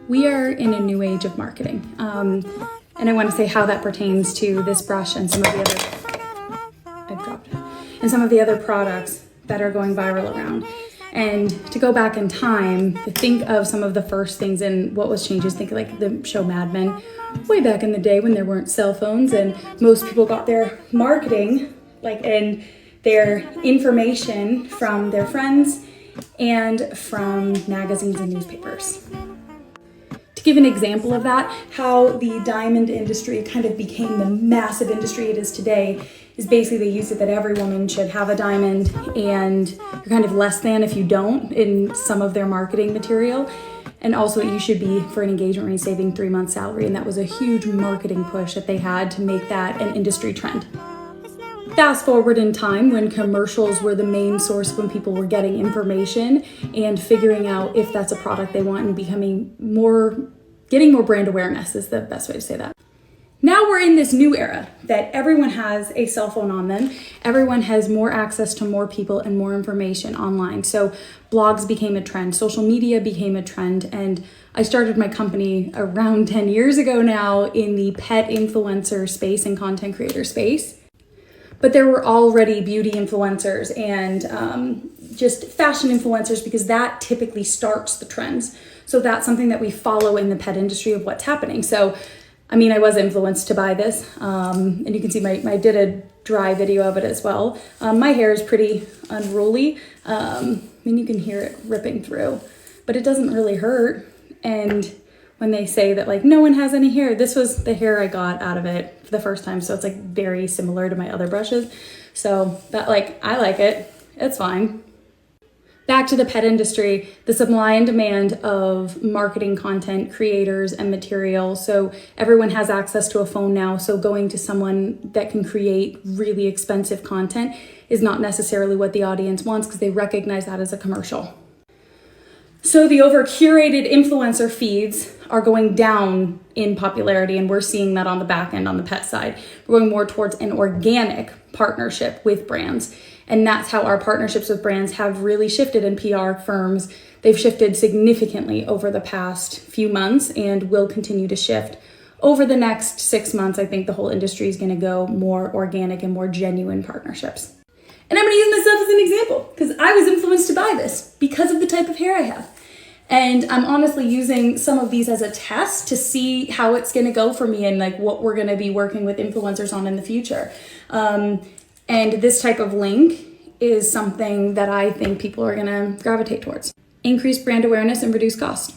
We are in a new age of marketing. And I want to say how that pertains to this brush and some of the other products that are going viral around. And to go back in time, to think of some of the first things and what was changes, think like the show Mad Men, way back in the day when there weren't cell phones and most people got their marketing and their information from their friends and from magazines and newspapers. To give an example of that, how the diamond industry kind of became the massive industry it is today is basically they use it that every woman should have a diamond and you're kind of less than if you don't in some of their marketing material. And also you should be, for an engagement ring, saving 3 months salary. And that was a huge marketing push that they had to make that an industry trend. Fast forward in time when commercials were the main source when people were getting information and figuring out if that's a product they want and getting more brand awareness is the best way to say that. Now we're in this new era that everyone has a cell phone on them. Everyone has more access to more people and more information online. So blogs became a trend, social media became a trend, and I started my company around 10 years ago now in the pet influencer space and content creator space. But there were already beauty influencers and just fashion influencers because that typically starts the trends. So that's something that we follow in the pet industry of what's happening. So, I was influenced to buy this and you can see I did a dry video of it as well. My hair is pretty unruly. You can hear it ripping through, but it doesn't really hurt. And when they say that no one has any hair, this was the hair I got out of it for the first time. So it's very similar to my other brushes. So that I like it, it's fine. Back to the pet industry, the supply and demand of marketing content creators and material. So everyone has access to a phone now. So going to someone that can create really expensive content is not necessarily what the audience wants because they recognize that as a commercial. So the over-curated influencer feeds are going down in popularity, and we're seeing that on the back end on the pet side. We're going more towards an organic partnership with brands. And that's how our partnerships with brands have really shifted in PR firms. They've shifted significantly over the past few months and will continue to shift. Over the next 6 months, I think the whole industry is going to go more organic and more genuine partnerships. And I'm going to use myself as an example because I was influenced to buy this because of the type of hair I have. And I'm honestly using some of these as a test to see how it's going to go for me and what we're going to be working with influencers on in the future. And this type of link is something that I think people are going to gravitate towards. Increase brand awareness and reduce cost.